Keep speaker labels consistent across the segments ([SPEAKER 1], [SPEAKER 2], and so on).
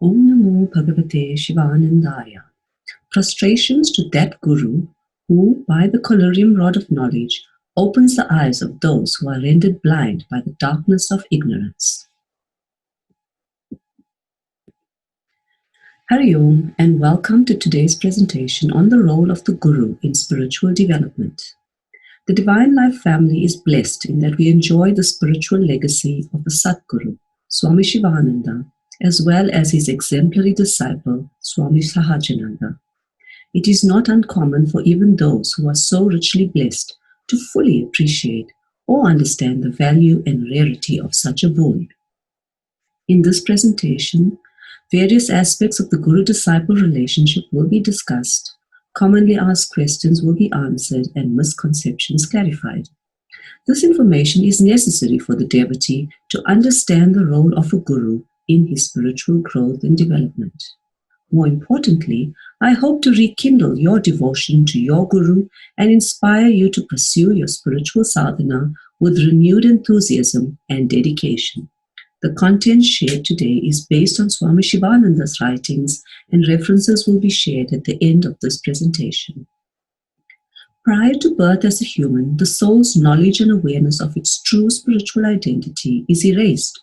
[SPEAKER 1] Om Namo Bhagavate Shivanandaya. Prostrations to that Guru who, by the collyrium rod of knowledge, opens the eyes of those who are rendered blind by the darkness of ignorance. Hari Om, and welcome to today's presentation on the role of the Guru in spiritual development. The Divine Life family is blessed in that we enjoy the spiritual legacy of the Satguru, Swami Shivananda, as well as his exemplary disciple, Swami Sahajananda. It is not uncommon for even those who are so richly blessed to fully appreciate or understand the value and rarity of such a boon. In this presentation, various aspects of the Guru-disciple relationship will be discussed, commonly asked questions will be answered, and misconceptions clarified. This information is necessary for the devotee to understand the role of a Guru in his spiritual growth and development. More importantly, I hope to rekindle your devotion to your Guru and inspire you to pursue your spiritual sadhana with renewed enthusiasm and dedication. The content shared today is based on Swami Shivananda's writings, and references will be shared at the end of this presentation. Prior to birth as a human, the soul's knowledge and awareness of its true spiritual identity is erased.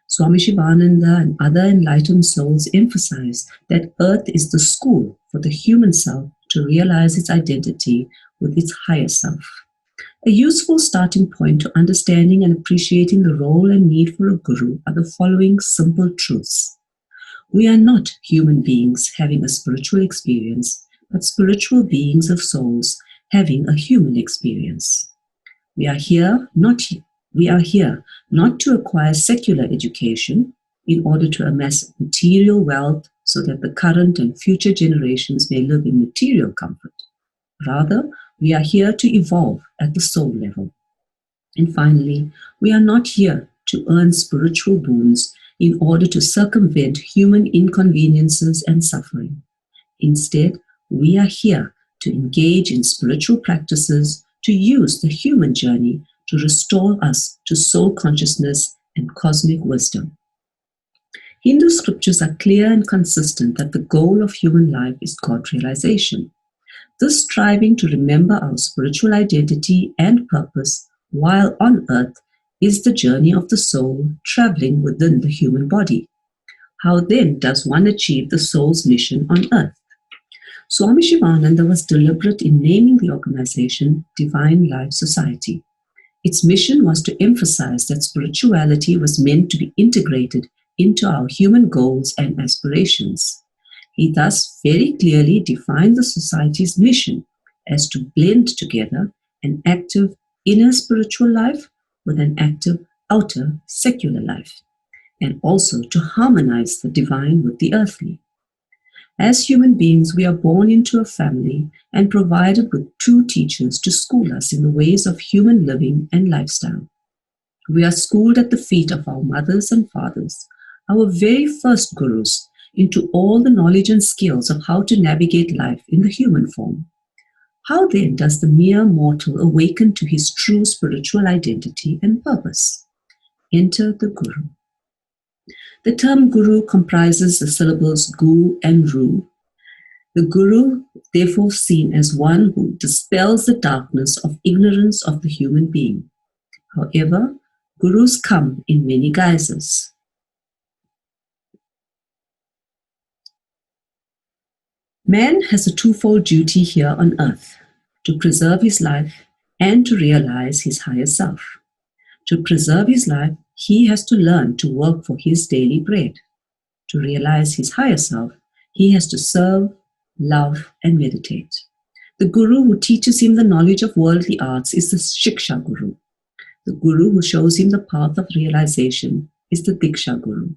[SPEAKER 1] Swami Shivananda and other enlightened souls emphasize that earth is the school for the human self to realize its identity with its higher self. A useful starting point to understanding and appreciating the role and need for a guru are the following simple truths. We are not human beings having a spiritual experience, but spiritual beings of souls having a human experience. We are here not to acquire secular education in order to amass material wealth so that the current and future generations may live in material comfort. Rather, we are here to evolve at the soul level. And finally, we are not here to earn spiritual boons in order to circumvent human inconveniences and suffering. Instead, we are here to engage in spiritual practices to use the human journey to restore us to soul consciousness and cosmic wisdom. Hindu scriptures are clear and consistent that the goal of human life is God realization. This striving to remember our spiritual identity and purpose while on earth is the journey of the soul traveling within the human body. How then does one achieve the soul's mission on earth? Swami Shivananda was deliberate in naming the organization Divine Life Society. Its mission was to emphasize that spirituality was meant to be integrated into our human goals and aspirations. He thus very clearly defined the society's mission as to blend together an active inner spiritual life with an active outer secular life, and also to harmonize the divine with the earthly. As human beings, we are born into a family and provided with true teachers to school us in the ways of human living and lifestyle. We are schooled at the feet of our mothers and fathers, our very first gurus, into all the knowledge and skills of how to navigate life in the human form. How then does the mere mortal awaken to his true spiritual identity and purpose? Enter the Guru. The term Guru comprises the syllables Gu and Ru. The Guru, therefore, seen as one who dispels the darkness of ignorance of the human being. However, Gurus come in many guises. Man has a twofold duty here on earth, to preserve his life and to realize his higher self. To preserve his life, he has to learn to work for his daily bread. To realize his higher self, he has to serve, love, and meditate. The Guru who teaches him the knowledge of worldly arts is the Shiksha Guru. The Guru who shows him the path of realization is the Diksha Guru.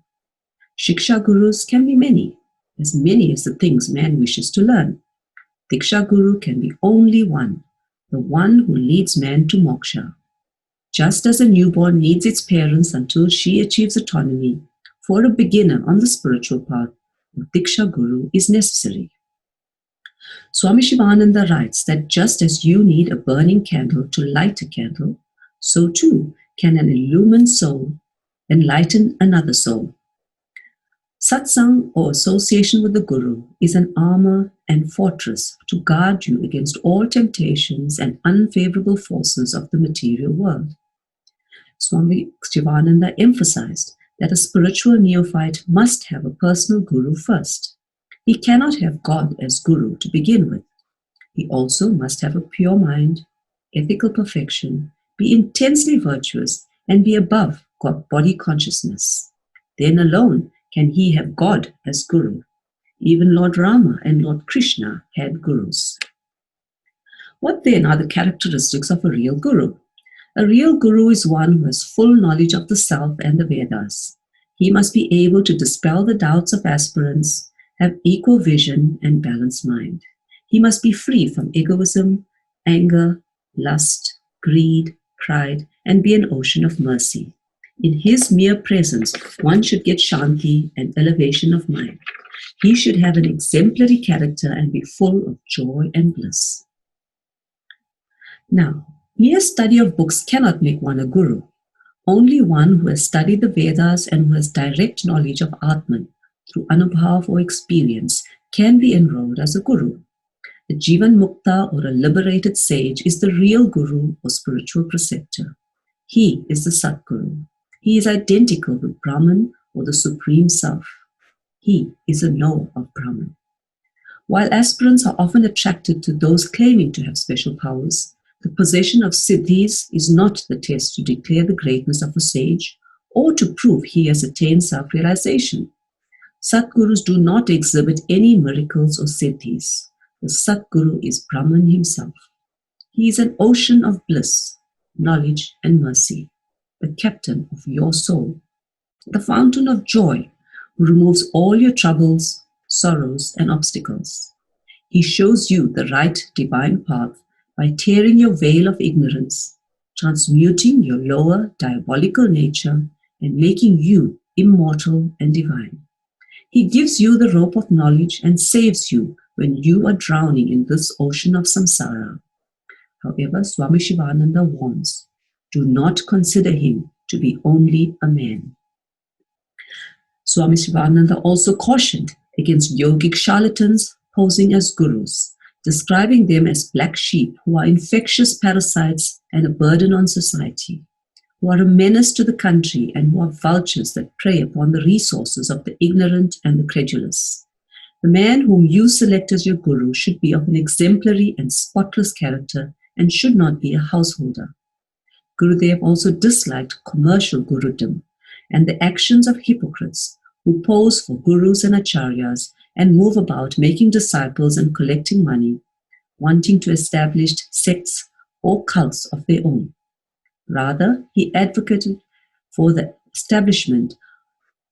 [SPEAKER 1] Shiksha Gurus can be many as the things man wishes to learn. Diksha Guru can be only one, the one who leads man to moksha. Just as a newborn needs its parents until she achieves autonomy, for a beginner on the spiritual path, a Diksha Guru is necessary. Swami Shivananda writes that just as you need a burning candle to light a candle, so too can an illumined soul enlighten another soul. Satsang, or association with the Guru, is an armor and fortress to guard you against all temptations and unfavorable forces of the material world. Swami Shivananda emphasized that a spiritual neophyte must have a personal Guru first. He cannot have God as Guru to begin with. He also must have a pure mind, ethical perfection, be intensely virtuous, and be above body consciousness. Then alone can he have God as Guru. Even Lord Rama and Lord Krishna had Gurus. What then are the characteristics of a real Guru? A real Guru is one who has full knowledge of the self and the Vedas. He must be able to dispel the doubts of aspirants, have equal vision and balanced mind. He must be free from egoism, anger, lust, greed, pride, and be an ocean of mercy. In his mere presence, one should get shanti and elevation of mind. He should have an exemplary character and be full of joy and bliss. Now, mere study of books cannot make one a guru. Only one who has studied the Vedas and who has direct knowledge of Atman through anubhav or experience can be enrolled as a guru. The Jivan Mukta, or a liberated sage, is the real guru or spiritual preceptor. He is the Satguru. He is identical with Brahman or the Supreme Self. He is a knower of Brahman. While aspirants are often attracted to those claiming to have special powers, the possession of siddhis is not the test to declare the greatness of a sage or to prove he has attained self-realization. Satgurus do not exhibit any miracles or siddhis. The Satguru is Brahman himself. He is an ocean of bliss, knowledge and mercy, the captain of your soul, the fountain of joy, who removes all your troubles, sorrows and obstacles. He shows you the right divine path by tearing your veil of ignorance, transmuting your lower diabolical nature and making you immortal and divine. He gives you the rope of knowledge and saves you when you are drowning in this ocean of samsara. However, Swami Shivananda warns, do not consider him to be only a man. Swami Shivananda also cautioned against yogic charlatans posing as gurus, describing them as black sheep who are infectious parasites and a burden on society, who are a menace to the country and who are vultures that prey upon the resources of the ignorant and the credulous. The man whom you select as your guru should be of an exemplary and spotless character and should not be a householder. Gurudev also disliked commercial gurudom and the actions of hypocrites who pose for gurus and acharyas and move about making disciples and collecting money, wanting to establish sects or cults of their own. Rather, he advocated for the establishment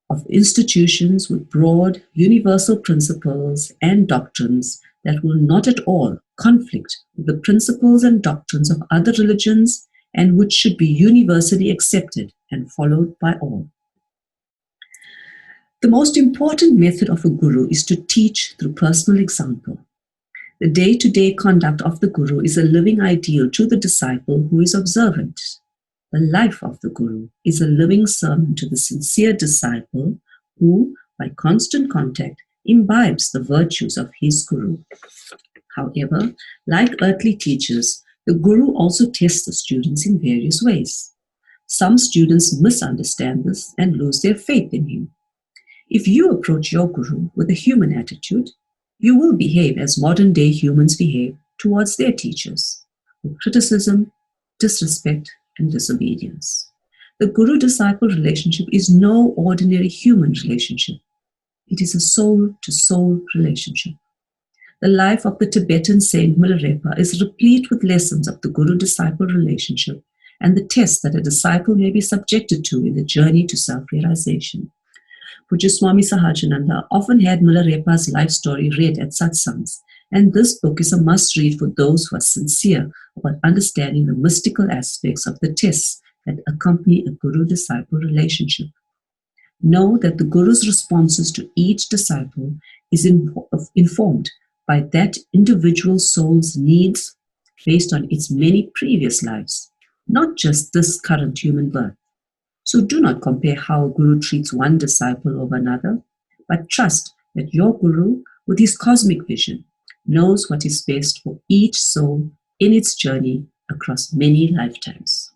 [SPEAKER 1] of institutions with broad, universal principles and doctrines that will not at all conflict with the principles and doctrines of other religions and which should be universally accepted and followed by all. The most important method of a guru is to teach through personal example. The day-to-day conduct of the guru is a living ideal to the disciple who is observant. The life of the guru is a living sermon to the sincere disciple who, by constant contact, imbibes the virtues of his guru. However, like earthly teachers, the guru also tests the students in various ways. Some students misunderstand this and lose their faith in him. If you approach your guru with a human attitude, you will behave as modern-day humans behave towards their teachers, with criticism, disrespect, and disobedience. The guru-disciple relationship is no ordinary human relationship. It is a soul-to-soul relationship. The life of the Tibetan saint Milarepa is replete with lessons of the guru-disciple relationship and the tests that a disciple may be subjected to in the journey to self-realization. Pujya Swami Sahajananda often had Milarepa's life story read at satsangs, and this book is a must-read for those who are sincere about understanding the mystical aspects of the tests that accompany a guru-disciple relationship. Know that the guru's responses to each disciple is informed by that individual soul's needs based on its many previous lives, not just this current human birth. So do not compare how a guru treats one disciple over another, but trust that your Guru, with his cosmic vision, knows what is best for each soul in its journey across many lifetimes.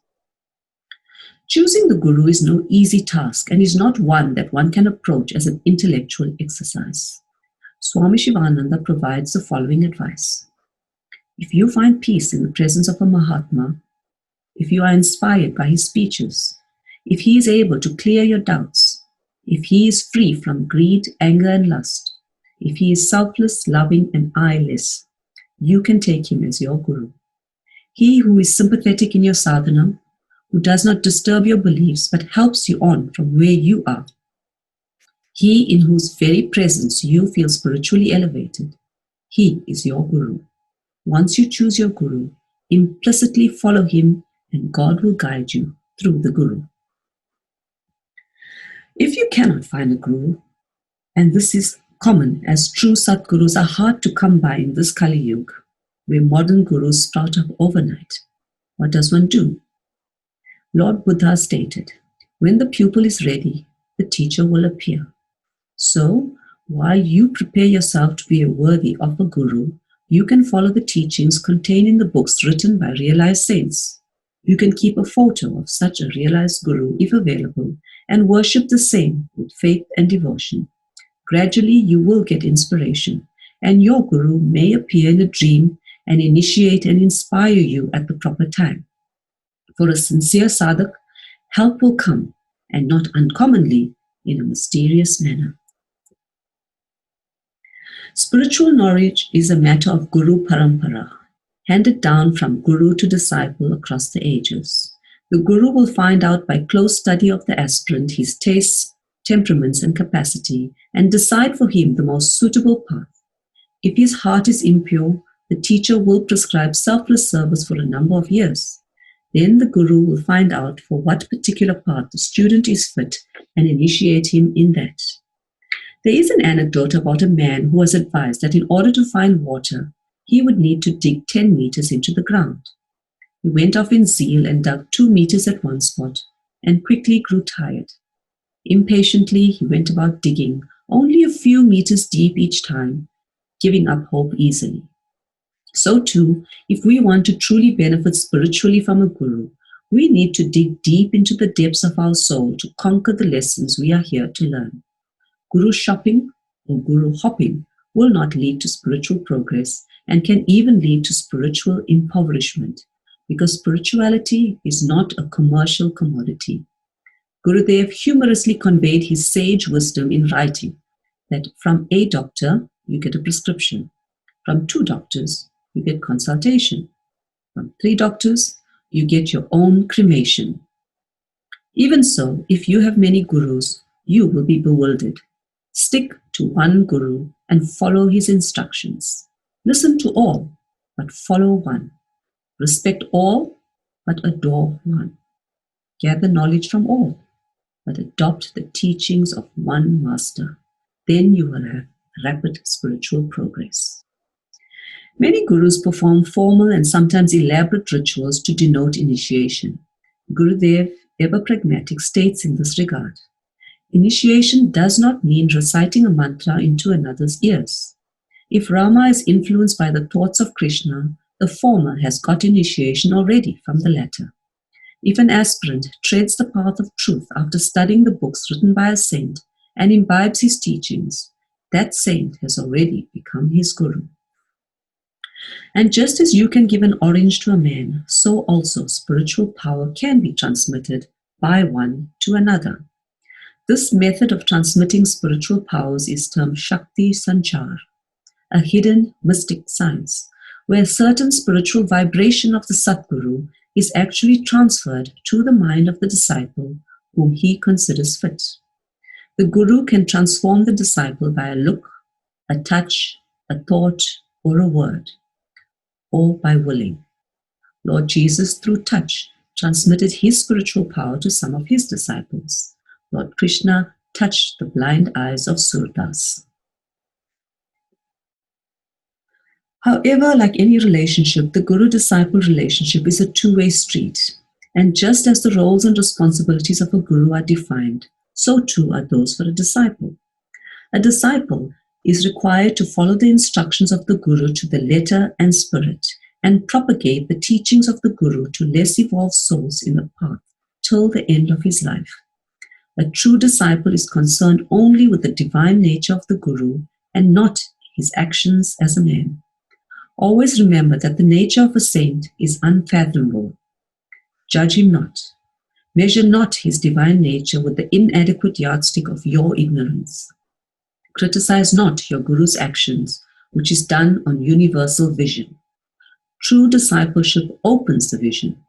[SPEAKER 1] Choosing the Guru is no easy task and is not one that one can approach as an intellectual exercise. Swami Shivananda provides the following advice. If you find peace in the presence of a Mahatma, if you are inspired by his speeches, if he is able to clear your doubts, if he is free from greed, anger, and lust, if he is selfless, loving, and eyeless, you can take him as your Guru. He who is sympathetic in your sadhana, who does not disturb your beliefs but helps you on from where you are. He in whose very presence you feel spiritually elevated. He is your Guru. Once you choose your Guru, implicitly follow him and God will guide you through the Guru. If you cannot find a Guru, and this is common as true Satgurus are hard to come by in this Kali Yuga, where modern Gurus sprout up overnight, what does one do? Lord Buddha stated, when the pupil is ready, the teacher will appear. So, while you prepare yourself to be worthy of a Guru, you can follow the teachings contained in the books written by realized saints. You can keep a photo of such a realized Guru if available and worship the same with faith and devotion. Gradually, you will get inspiration, and your Guru may appear in a dream and initiate and inspire you at the proper time. For a sincere sadhak, help will come, and not uncommonly, in a mysterious manner. Spiritual knowledge is a matter of Guru Parampara, handed down from Guru to disciple across the ages. The Guru will find out by close study of the aspirant his tastes, temperaments, and capacity, and decide for him the most suitable path. If his heart is impure, the teacher will prescribe selfless service for a number of years. Then the Guru will find out for what particular path the student is fit and initiate him in that. There is an anecdote about a man who was advised that in order to find water, he would need to dig 10 meters into the ground. He went off in zeal and dug 2 meters at one spot and quickly grew tired. Impatiently, he went about digging only a few meters deep each time, giving up hope easily. So too, if we want to truly benefit spiritually from a Guru, we need to dig deep into the depths of our soul to conquer the lessons we are here to learn. Guru shopping or Guru hopping will not lead to spiritual progress and can even lead to spiritual impoverishment, because spirituality is not a commercial commodity. Gurudev humorously conveyed his sage wisdom in writing that from a doctor you get a prescription, from 2 doctors you get consultation, from 3 doctors you get your own cremation. Even so, if you have many gurus, you will be bewildered. Stick to one Guru and follow his instructions. Listen to all, but follow one. Respect all, but adore one. Gather knowledge from all, but adopt the teachings of one master. Then you will have rapid spiritual progress. Many gurus perform formal and sometimes elaborate rituals to denote initiation. Gurudev, ever pragmatic, states in this regard, initiation does not mean reciting a mantra into another's ears. If Rama is influenced by the thoughts of Krishna, the former has got initiation already from the latter. If an aspirant treads the path of truth after studying the books written by a saint and imbibes his teachings, that saint has already become his Guru. And just as you can give an orange to a man, so also spiritual power can be transmitted by one to another. This method of transmitting spiritual powers is termed Shakti Sanchar, a hidden mystic science, where a certain spiritual vibration of the Satguru is actually transferred to the mind of the disciple whom he considers fit. The Guru can transform the disciple by a look, a touch, a thought, or a word, or by willing. Lord Jesus, through touch, transmitted his spiritual power to some of his disciples. Lord Krishna touched the blind eyes of Surdas. However, like any relationship, the Guru-disciple relationship is a two-way street. And just as the roles and responsibilities of a Guru are defined, so too are those for a disciple. A disciple is required to follow the instructions of the Guru to the letter and spirit and propagate the teachings of the Guru to less evolved souls in the path till the end of his life. A true disciple is concerned only with the divine nature of the Guru and not his actions as a man. Always remember that the nature of a saint is unfathomable. Judge him not. Measure not his divine nature with the inadequate yardstick of your ignorance. Criticize not your Guru's actions, which is done on universal vision. True discipleship opens the vision,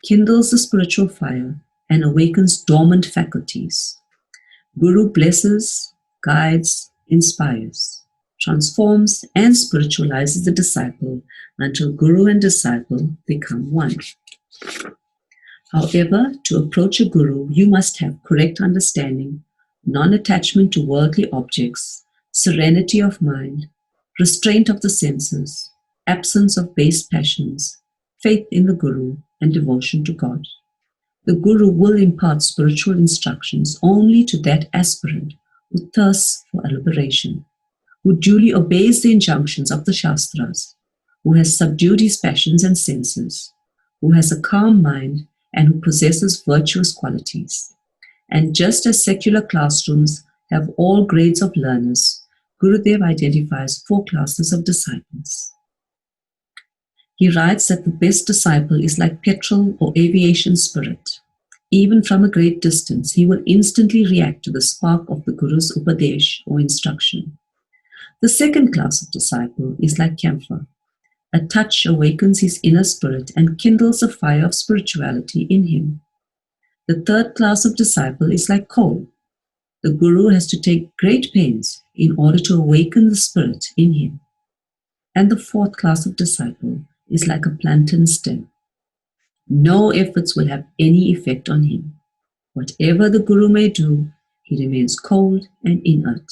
[SPEAKER 1] kindles the spiritual fire, and awakens dormant faculties. Guru blesses, guides, inspires, transforms, and spiritualizes the disciple until Guru and disciple become one. However, to approach a Guru, you must have correct understanding, non-attachment to worldly objects, serenity of mind, restraint of the senses, absence of base passions, faith in the Guru, and devotion to God. The Guru will impart spiritual instructions only to that aspirant who thirsts for liberation, who duly obeys the injunctions of the Shastras, who has subdued his passions and senses, who has a calm mind, and who possesses virtuous qualities. And just as secular classrooms have all grades of learners, Gurudev identifies 4 classes of disciples. He writes that the best disciple is like petrol or aviation spirit. Even from a great distance, he will instantly react to the spark of the Guru's upadesh or instruction. The second class of disciple is like camphor. A touch awakens his inner spirit and kindles a fire of spirituality in him. The third class of disciple is like coal. The Guru has to take great pains in order to awaken the spirit in him. And the fourth class of disciple is like a plantain stem. No efforts will have any effect on him. Whatever the Guru may do, he remains cold and inert.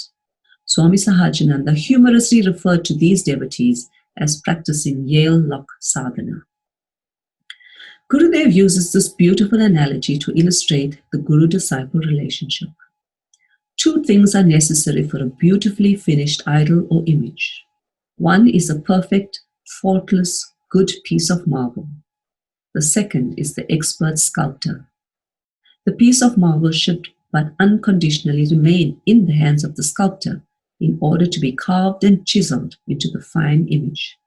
[SPEAKER 1] Swami Sahajananda humorously referred to these devotees as practicing Yale lock sadhana. Gurudev uses this beautiful analogy to illustrate the Guru-disciple relationship. 2 things are necessary for a beautifully finished idol or image. One is a perfect, faultless, good piece of marble. The second is the expert sculptor. The piece of marble should but unconditionally remain in the hands of the sculptor in order to be carved and chiseled into the fine image.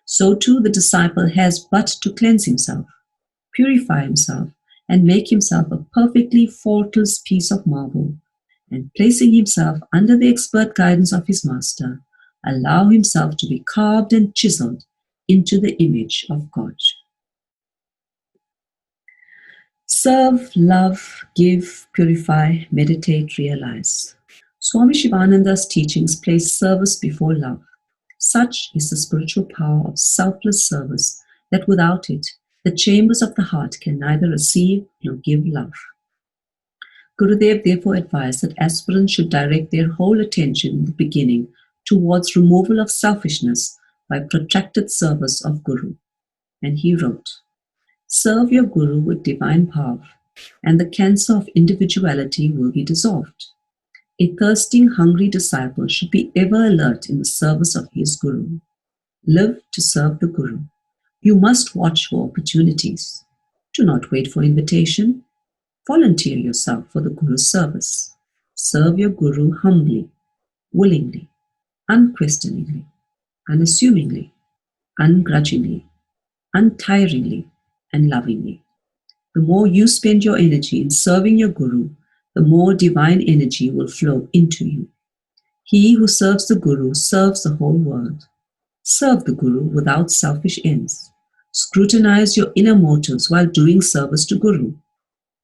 [SPEAKER 1] So too the disciple has but to cleanse himself, purify himself, and make himself a perfectly faultless piece of marble, and placing himself under the expert guidance of his master, allow himself to be carved and chiseled into the image of God. Serve, love, give, purify, meditate, realize. Swami Shivananda's teachings place service before love. Such is the spiritual power of selfless service that without it, the chambers of the heart can neither receive nor give love. Gurudev therefore advised that aspirants should direct their whole attention in the beginning towards removal of selfishness by protracted service of Guru. And he wrote, "Serve your Guru with divine power, and the cancer of individuality will be dissolved. A thirsting, hungry disciple should be ever alert in the service of his Guru. Live to serve the Guru. You must watch for opportunities. Do not wait for invitation. Volunteer yourself for the Guru's service. Serve your Guru humbly, willingly, unquestioningly, unassumingly, ungrudgingly, untiringly, and lovingly. The more you spend your energy in serving your Guru, the more divine energy will flow into you. He who serves the Guru serves the whole world. Serve the Guru without selfish ends. Scrutinize your inner motives while doing service to Guru.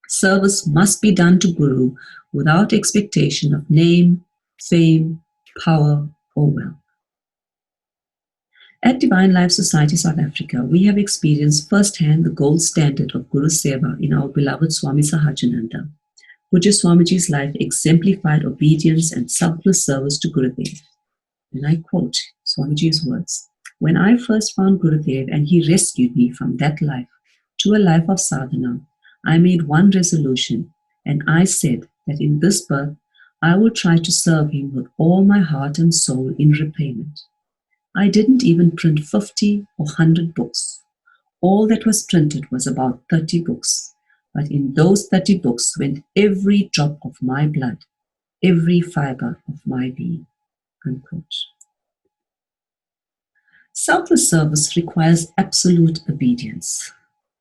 [SPEAKER 1] Service must be done to Guru without expectation of name, fame, power, or wealth." At Divine Life Society South Africa, we have experienced firsthand the gold standard of Guru Seva in our beloved Swami Sahajananda. Pujya Swamiji's life exemplified obedience and selfless service to Gurudev. And I quote Swamiji's words, "When I first found Gurudev and he rescued me from that life to a life of sadhana, I made one resolution, and I said that in this birth I will try to serve him with all my heart and soul in repayment. I didn't even print 50 or 100 books. All that was printed was about 30 books. But in those 30 books went every drop of my blood, every fiber of my being. Unquote. Selfless service requires absolute obedience.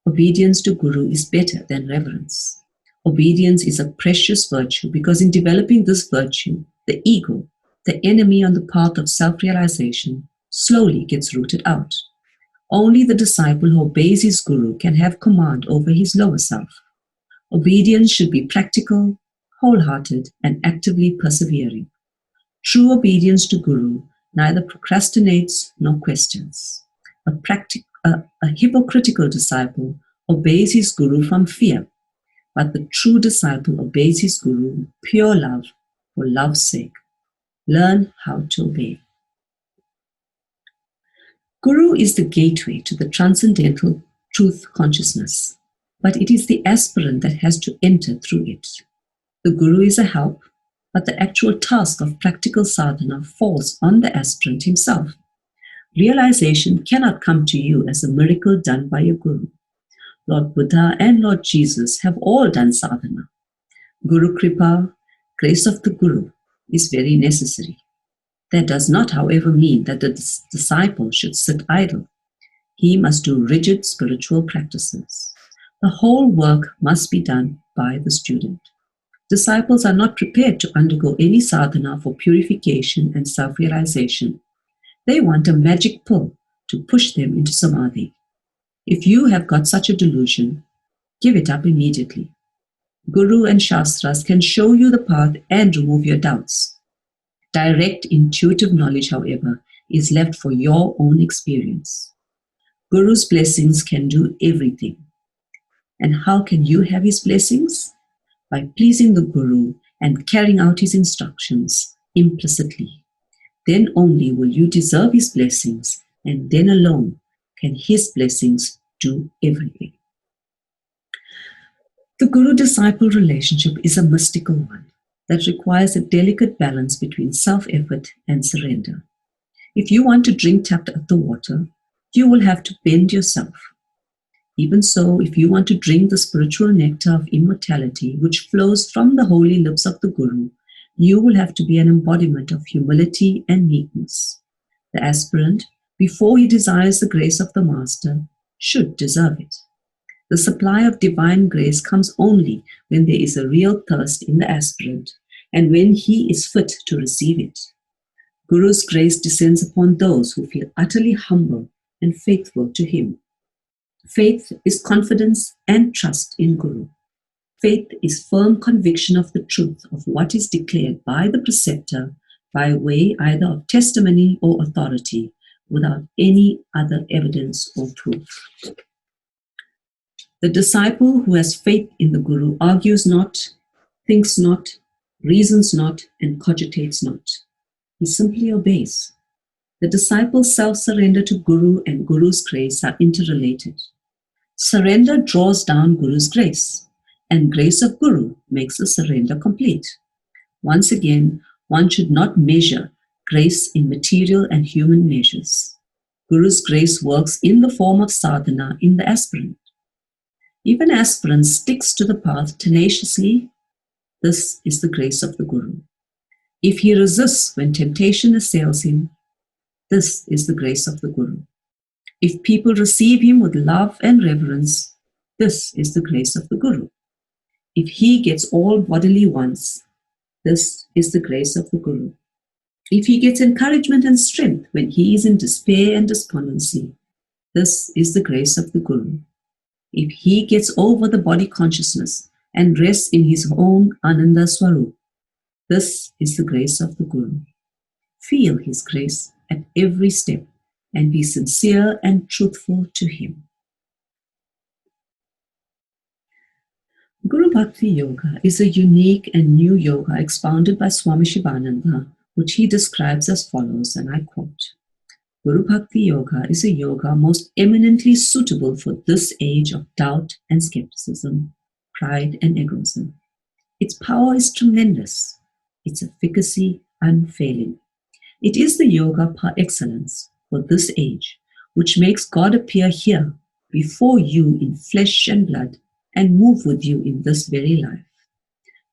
[SPEAKER 1] Obedience to Guru is better than reverence. Obedience is a precious virtue because in developing this virtue, the ego, the enemy on the path of self-realization, slowly gets rooted out. Only the disciple who obeys his Guru can have command over his lower self. Obedience should be practical, wholehearted, and actively persevering. True obedience to Guru neither procrastinates nor questions. A hypocritical disciple obeys his Guru from fear, but the true disciple obeys his Guru with pure love for love's sake. Learn how to obey. Guru is the gateway to the transcendental truth consciousness, but it is the aspirant that has to enter through it. The Guru is a help, but the actual task of practical sadhana falls on the aspirant himself. Realization cannot come to you as a miracle done by a Guru. Lord Buddha and Lord Jesus have all done sadhana. Guru Kripa, grace of the Guru, is very necessary. That does not, however, mean that the disciple should sit idle. He must do rigid spiritual practices. The whole work must be done by the student. Disciples are not prepared to undergo any sadhana for purification and self-realization. They want a magic pill to push them into samadhi. If you have got such a delusion, give it up immediately. Guru and Shastras can show you the path and remove your doubts. Direct intuitive knowledge, however, is left for your own experience. Guru's blessings can do everything. And how can you have his blessings? By pleasing the Guru and carrying out his instructions implicitly. Then only will you deserve his blessings, and then alone can his blessings do everything. The Guru-disciple relationship is a mystical one that requires a delicate balance between self-effort and surrender. If you want to drink tapped at the water, you will have to bend yourself. Even so, if you want to drink the spiritual nectar of immortality which flows from the holy lips of the Guru, you will have to be an embodiment of humility and meekness. The aspirant, before he desires the grace of the Master, should deserve it. The supply of divine grace comes only when there is a real thirst in the aspirant and when he is fit to receive it. Guru's grace descends upon those who feel utterly humble and faithful to him. Faith is confidence and trust in Guru. Faith is firm conviction of the truth of what is declared by the preceptor by way either of testimony or authority without any other evidence or proof. The disciple who has faith in the Guru argues not, thinks not, reasons not, and cogitates not. He simply obeys. The disciple's self-surrender to Guru and Guru's grace are interrelated. Surrender draws down Guru's grace, and grace of Guru makes the surrender complete. Once again, one should not measure grace in material and human measures. Guru's grace works in the form of sadhana in the aspirant. If an aspirant sticks to the path tenaciously, this is the grace of the Guru. If he resists when temptation assails him, this is the grace of the Guru. If people receive him with love and reverence, this is the grace of the Guru. If he gets all bodily wants, this is the grace of the Guru. If he gets encouragement and strength when he is in despair and despondency, this is the grace of the Guru. If he gets over the body consciousness and rests in his own Ananda Swarup, this is the grace of the Guru. Feel his grace at every step and be sincere and truthful to him. Guru Bhakti Yoga is a unique and new yoga expounded by Swami Shivananda, which he describes as follows, and I quote, Guru Bhakti Yoga is a yoga most eminently suitable for this age of doubt and skepticism, pride and egoism. Its power is tremendous. its efficacy unfailing. It is the yoga par excellence for this age, which makes God appear here before you in flesh and blood and move with you in this very life.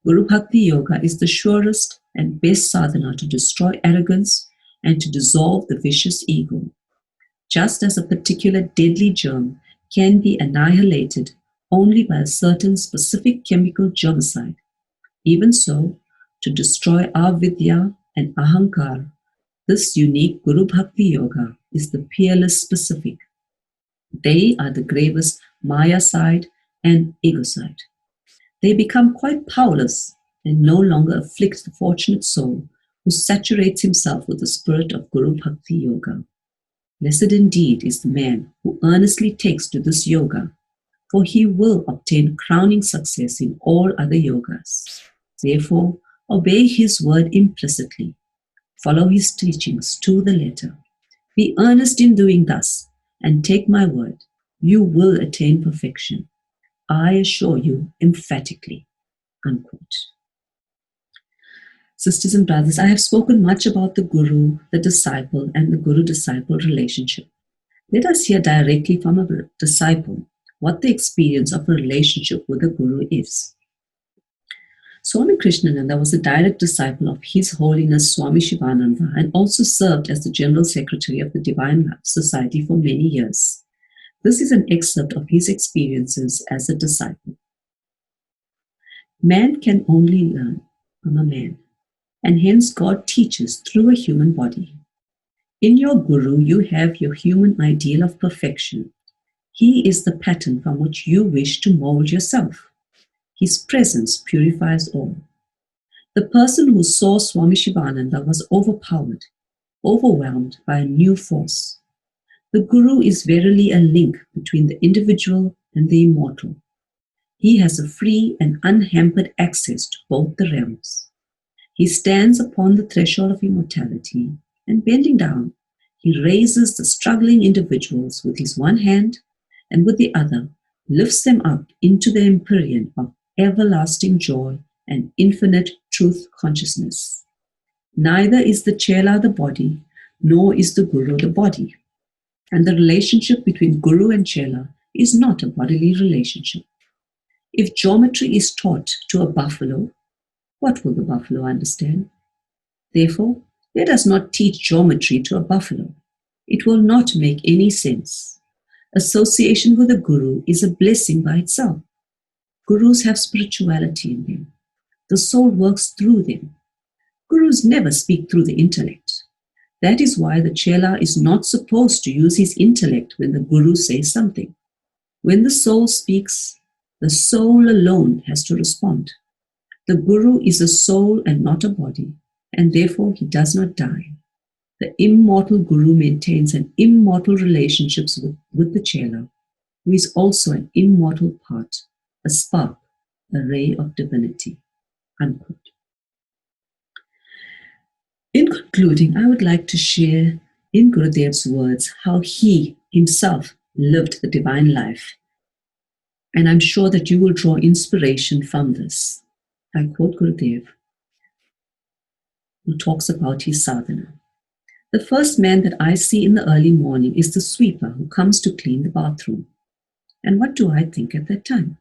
[SPEAKER 1] Guru Bhakti Yoga is the surest and best sadhana to destroy arrogance and to dissolve the vicious ego. Just as a particular deadly germ can be annihilated only by a certain specific chemical germicide, even so, to destroy avidya and ahankar, this unique Guru Bhakti Yoga is the peerless specific. They are the gravest Maya side and ego side. They become quite powerless and no longer afflict the fortunate soul who saturates himself with the spirit of Guru Bhakti Yoga. Blessed indeed is the man who earnestly takes to this yoga, for he will obtain crowning success in all other yogas. Therefore, obey his word implicitly. Follow his teachings to the letter. Be earnest in doing thus, and take my word, you will attain perfection. I assure you emphatically. Unquote. Sisters and brothers, I have spoken much about the Guru, the disciple, and the Guru-disciple relationship. Let us hear directly from a disciple what the experience of a relationship with a Guru is. Swami Krishnananda was a direct disciple of His Holiness Swami Shivananda and also served as the General Secretary of the Divine Life Society for many years. This is an excerpt of his experiences as a disciple. Man can only learn from a man, and hence God teaches through a human body. In your Guru, you have your human ideal of perfection. He is the pattern from which you wish to mold yourself. His presence purifies all. The person who saw Swami Shivananda was overpowered, overwhelmed by a new force. The Guru is verily a link between the individual and the immortal. He has a free and unhampered access to both the realms. He stands upon the threshold of immortality, and bending down, he raises the struggling individuals with his one hand, and with the other lifts them up into the empyrean of everlasting joy and infinite truth consciousness. Neither is the Chela the body, nor is the Guru the body. And the relationship between Guru and Chela is not a bodily relationship. If geometry is taught to a buffalo, what will the buffalo understand? Therefore, let us not teach geometry to a buffalo. It will not make any sense. Association with a Guru is a blessing by itself. Gurus have spirituality in them. The soul works through them. Gurus never speak through the intellect. That is why the Chela is not supposed to use his intellect when the Guru says something. When the soul speaks, the soul alone has to respond. The Guru is a soul and not a body, and therefore he does not die. The immortal Guru maintains an immortal relationship with the Chela, who is also an immortal part, a spark, a ray of divinity. Unquote. In concluding, I would like to share in Gurudev's words how he himself lived the divine life. And I'm sure that you will draw inspiration from this. I quote Gurudev, who talks about his sadhana. The first man that I see in the early morning is the sweeper who comes to clean the bathroom. And what do I think at that time?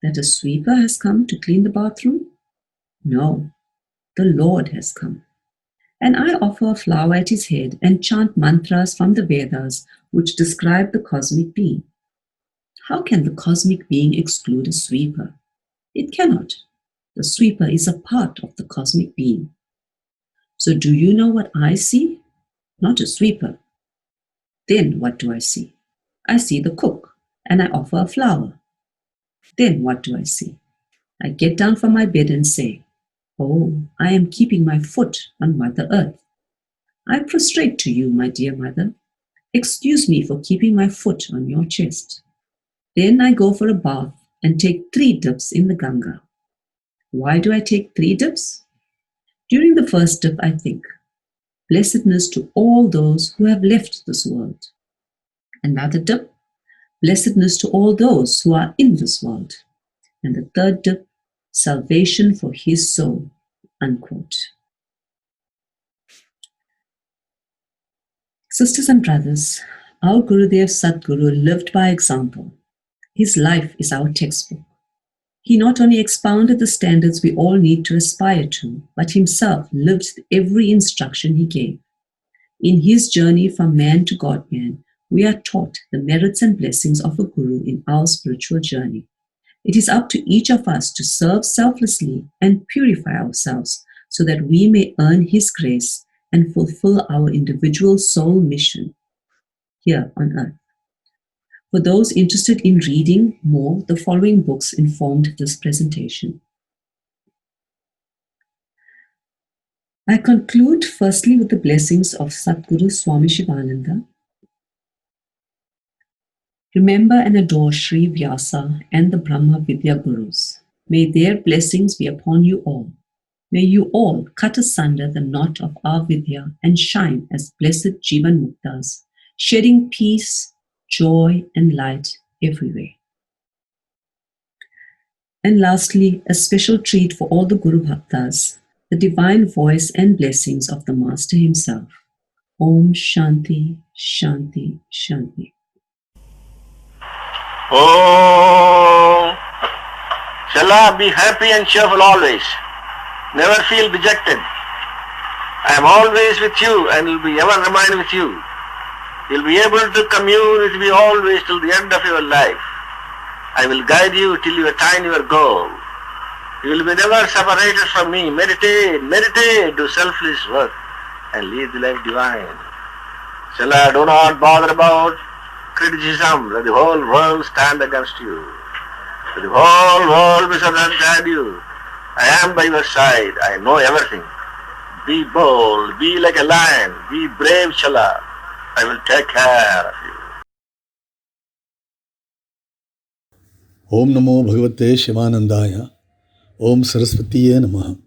[SPEAKER 1] That a sweeper has come to clean the bathroom? No, the Lord has come. And I offer a flower at his head and chant mantras from the Vedas which describe the cosmic being. How can the cosmic being exclude a sweeper? It cannot. The sweeper is a part of the cosmic being. So do you know what I see? Not a sweeper. Then what do I see? I see the cook and I offer a flower. Then what do I see? I get down from my bed and say, oh, I am keeping my foot on Mother Earth. I prostrate to you, my dear mother. Excuse me for keeping my foot on your chest. Then I go for a bath and take 3 dips in the Ganga. Why do I take 3 dips? During the first dip, I think, blessedness to all those who have left this world. Another dip, blessedness to all those who are in this world. And the third dip, salvation for his soul. Unquote. Sisters and brothers, our Gurudev Sadguru lived by example. His life is our textbook. He not only expounded the standards we all need to aspire to, but himself lived every instruction he gave. In his journey from man to God-man, we are taught the merits and blessings of a Guru in our spiritual journey. It is up to each of us to serve selflessly and purify ourselves so that we may earn his grace and fulfill our individual soul mission here on earth. For those interested in reading more, the following books informed this presentation. I conclude firstly with the blessings of Satguru Swami Shivananda. Remember and adore Sri Vyasa and the Brahma Vidya Gurus. May their blessings be upon you all. May you all cut asunder the knot of our Vidya and shine as blessed Jivan Muktas, shedding peace, joy and light everywhere. And lastly, a special treat for all the Guru Bhaktas, the divine voice and blessings of the Master himself. Om Shanti, Shanti, Shanti.
[SPEAKER 2] Oh, shall I be happy and cheerful always. Never feel dejected. I am always with you and will be ever remain with you. You will be able to commune with me always till the end of your life. I will guide you till you attain your goal. You will be never separated from me. Meditate, meditate, do selfless work and lead the life divine. Shall I do not bother about criticism, let the whole world stand against you. Let the whole world misunderstand you. I am by your side, I know everything. Be bold, be like a lion, be brave, Chala. I will take care of you.
[SPEAKER 3] Om Namo Bhagavate Shivanandaya. Om Saraswatiye Namaha.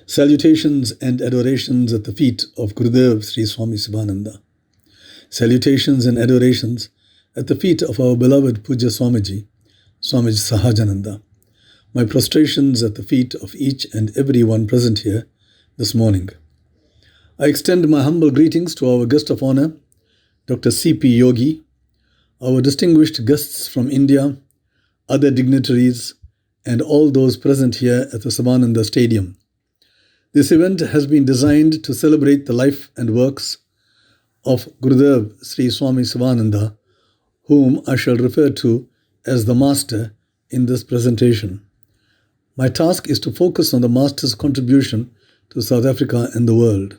[SPEAKER 3] Salutations and adorations at the feet of Gurudev Sri Swami Sivananda. Salutations and adorations at the feet of our beloved Puja Swamiji, Swamiji Sahajananda. My prostrations at the feet of each and every one present here this morning. I extend my humble greetings to our guest of honor, Dr. C.P. Yogi, our distinguished guests from India, other dignitaries, and all those present here at the Sivananda Stadium. This event has been designed to celebrate the life and works of Gurudev Sri Swami Sivananda, whom I shall refer to as the Master in this presentation. My task is to focus on the Master's contribution to South Africa and the world.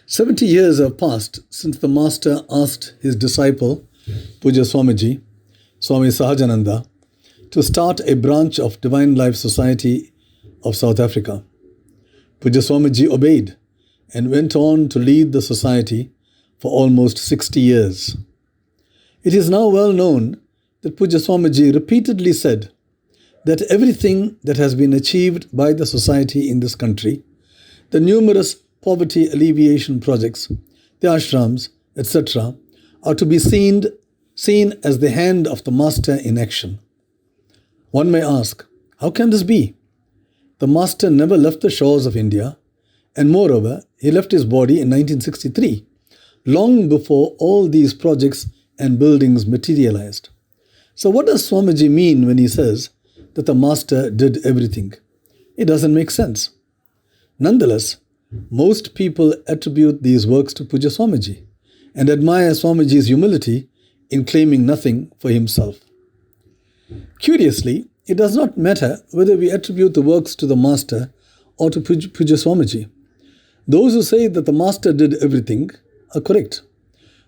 [SPEAKER 3] 70 years have passed since the Master asked his disciple, Puja Swamiji, Swami Sahajananda, to start a branch of Divine Life Society of South Africa. Puja Swamiji obeyed and went on to lead the society for almost 60 years. It is now well known that Puja Swamiji repeatedly said that everything that has been achieved by the society in this country, the numerous poverty alleviation projects, the ashrams, etc., are to be seen as the hand of the Master in action. One may ask, how can this be? The Master never left the shores of India, and moreover, he left his body in 1963, long before all these projects and buildings materialized. So what does Swamiji mean when he says that the Master did everything? It doesn't make sense. Nonetheless, most people attribute these works to Puja Swamiji and admire Swamiji's humility in claiming nothing for himself. Curiously, it does not matter whether we attribute the works to the Master or to Puja Swamiji. Those who say that the Master did everything are correct.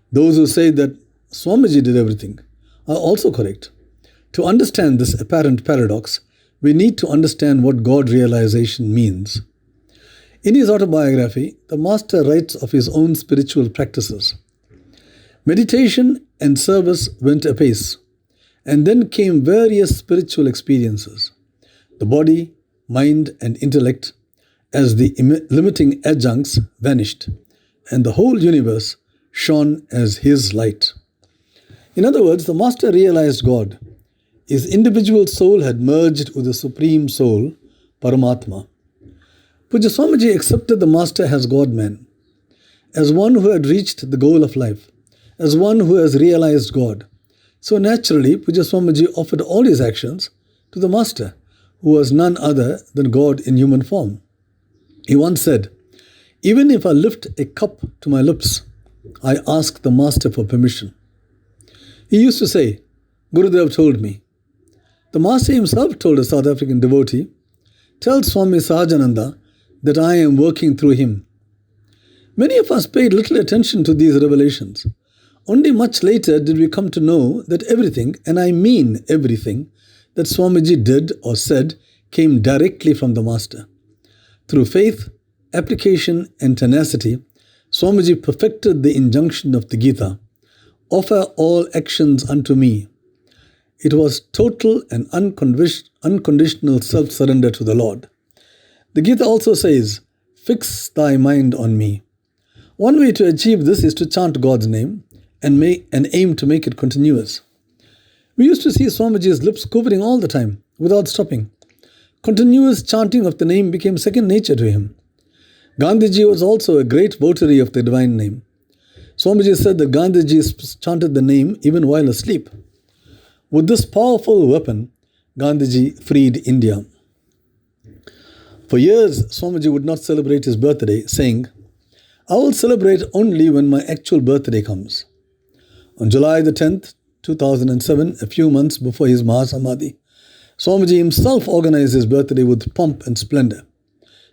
[SPEAKER 3] Those who say that Swamiji did everything are also correct. To understand this apparent paradox, we need to understand what God realization means. In his autobiography, the Master writes of his own spiritual practices. Meditation and service went apace, and then came various spiritual experiences. The body, mind, and intellect, as the limiting adjuncts, vanished, and the whole universe shone as his light. In other words, the Master realized God. His individual soul had merged with the Supreme Soul, Paramatma. Puja Swamiji accepted the Master as God-man, as one who had reached the goal of life, as one who has realized God. So naturally, Puja Swamiji offered all his actions to the Master, who was none other than God in human form. He once said, "Even if I lift a cup to my lips, I ask the Master for permission." He used to say, "Gurudev told me." The Master himself told a South African devotee, "Tell Swami Sahajananda that I am working through him." Many of us paid little attention to these revelations. Only much later did we come to know that everything, and I mean everything, that Swamiji did or said came directly from the Master. Through faith, application, and tenacity, Swamiji perfected the injunction of the Gita, "Offer all actions unto me." It was total and unconditional self-surrender to the Lord. The Gita also says, "Fix thy mind on me." One way to achieve this is to chant God's name and aim to make it continuous. We used to see Swamiji's lips quivering all the time, without stopping. Continuous chanting of the name became second nature to him. Gandhiji was also a great votary of the divine name. Swamiji said that Gandhiji chanted the name even while asleep. With this powerful weapon, Gandhiji freed India. For years, Swamiji would not celebrate his birthday, saying, "I will celebrate only when my actual birthday comes." On July the 10th, 2007, a few months before his Mahasamadhi, Swamiji himself organized his birthday with pomp and splendor.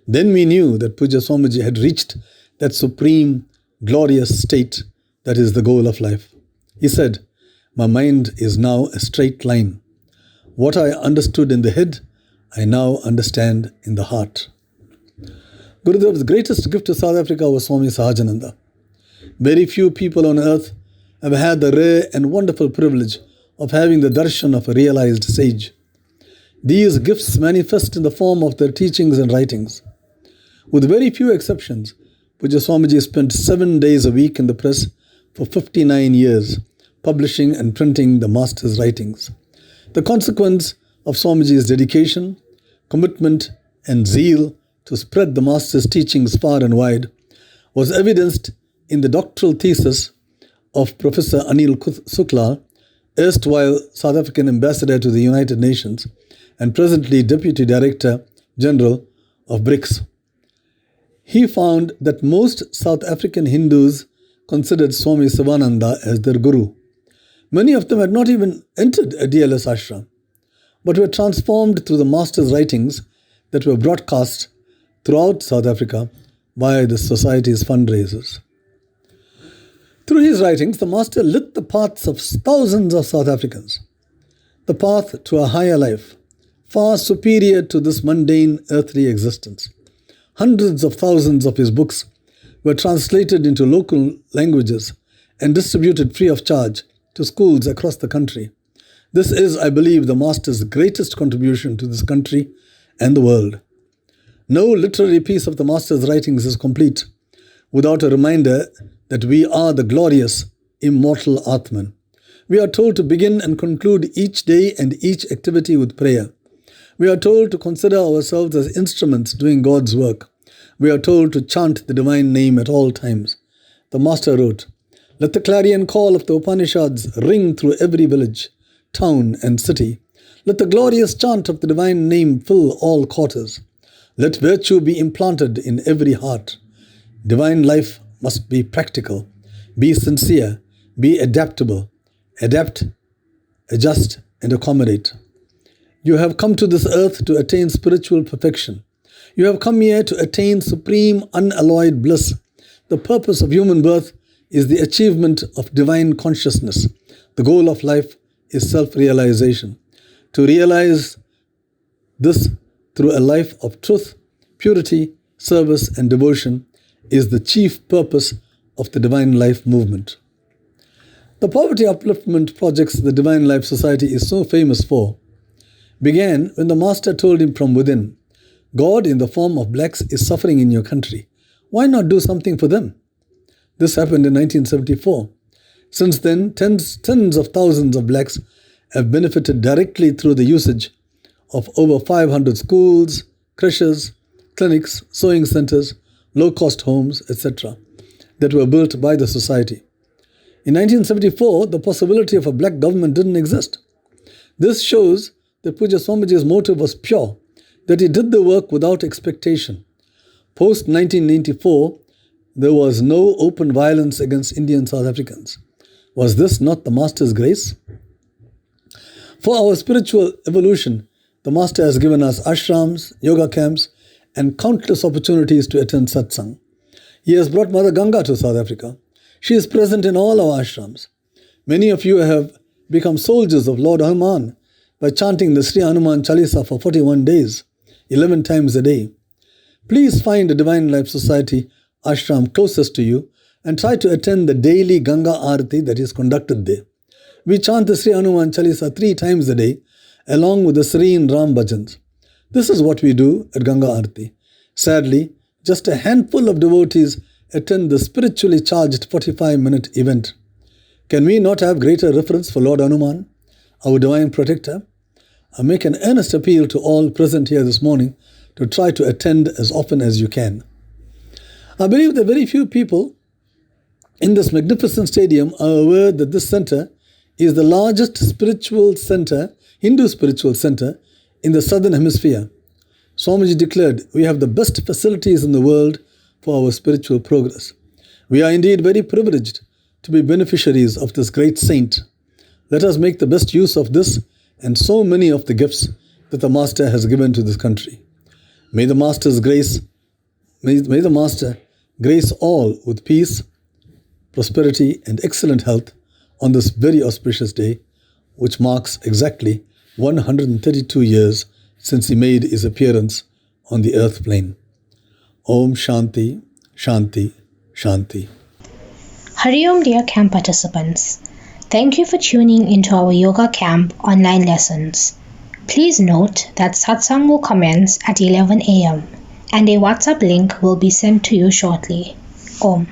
[SPEAKER 3] Then we knew that Puja Swamiji had reached that supreme, glorious state that is the goal of life. He said, "My mind is now a straight line. What I understood in the head, I now understand in the heart." Gurudev's greatest gift to South Africa was Swami Sahajananda. Very few people on earth have had the rare and wonderful privilege of having the darshan of a realized sage. These gifts manifest in the form of their teachings and writings. With very few exceptions, Puja Swamiji spent 7 days a week in the press for 59 years, publishing and printing the Master's writings. The consequence of Swamiji's dedication, commitment, and zeal to spread the Master's teachings far and wide was evidenced in the doctoral thesis of Professor Anil Sukla, erstwhile South African ambassador to the United Nations and presently Deputy Director General of BRICS. He found that most South African Hindus considered Swami Sivananda as their guru. Many of them had not even entered a DLS ashram, but were transformed through the Master's writings that were broadcast throughout South Africa via the Society's fundraisers. Through his writings, the Master lit the paths of thousands of South Africans, the path to a higher life, far superior to this mundane earthly existence. Hundreds of thousands of his books were translated into local languages and distributed free of charge to schools across the country. This is, I believe, the Master's greatest contribution to this country and the world. No literary piece of the Master's writings is complete without a reminder that we are the glorious, immortal Atman. We are told to begin and conclude each day and each activity with prayer. We are told to consider ourselves as instruments doing God's work. We are told to chant the divine name at all times. The Master wrote, "Let the clarion call of the Upanishads ring through every village, town, and city. Let the glorious chant of the divine name fill all quarters. Let virtue be implanted in every heart. Divine life must be practical, be sincere, be adaptable, adapt, adjust, and accommodate. You have come to this earth to attain spiritual perfection. You have come here to attain supreme unalloyed bliss. The purpose of human birth is the achievement of divine consciousness. The goal of life is self-realization. To realize this through a life of truth, purity, service, and devotion is the chief purpose of the Divine Life movement." The poverty upliftment projects the Divine Life Society is so famous for began when the Master told him from within, "God in the form of blacks is suffering in your country. Why not do something for them?" This happened in 1974. Since then, tens of thousands of blacks have benefited directly through the usage of over 500 schools, creches, clinics, sewing centers, low-cost homes, etc. that were built by the society. In 1974, the possibility of a black government didn't exist. This shows that Pujya Swamiji's motive was pure, that he did the work without expectation. Post-1994, there was no open violence against Indian South Africans. Was this not the Master's grace? For our spiritual evolution, the Master has given us ashrams, yoga camps, and countless opportunities to attend satsang. He has brought Mother Ganga to South Africa. She is present in all our ashrams. Many of you have become soldiers of Lord Hanuman by chanting the Sri Hanuman Chalisa for 41 days, 11 times a day. Please find a Divine Life Society ashram closest to you and try to attend the daily Ganga Aarti that is conducted there. We chant the Sri Hanuman Chalisa 3 times a day along with the serene Ram Bhajans. This is what we do at Ganga Aarti. Sadly, just a handful of devotees attend the spiritually charged 45-minute event. Can we not have greater reverence for Lord Hanuman, our divine protector? I make an earnest appeal to all present here this morning to try to attend as often as you can. I believe that very few people in this magnificent stadium are aware that this center is the largest spiritual center, Hindu spiritual center, in the southern hemisphere. Swamiji declared, we have the best facilities in the world for our spiritual progress. We are indeed very privileged to be beneficiaries of this great saint. Let us make the best use of this and so many of the gifts that the Master has given to this country. May the Master grace all with peace, prosperity and excellent health on this very auspicious day, which marks exactly 132 years since he made his appearance on the earth plane. Om Shanti, Shanti, Shanti.
[SPEAKER 4] Hari Om, dear camp participants. Thank you for tuning into our yoga camp online lessons. Please note that satsang will commence at 11 a.m. and a WhatsApp link will be sent to you shortly. Om.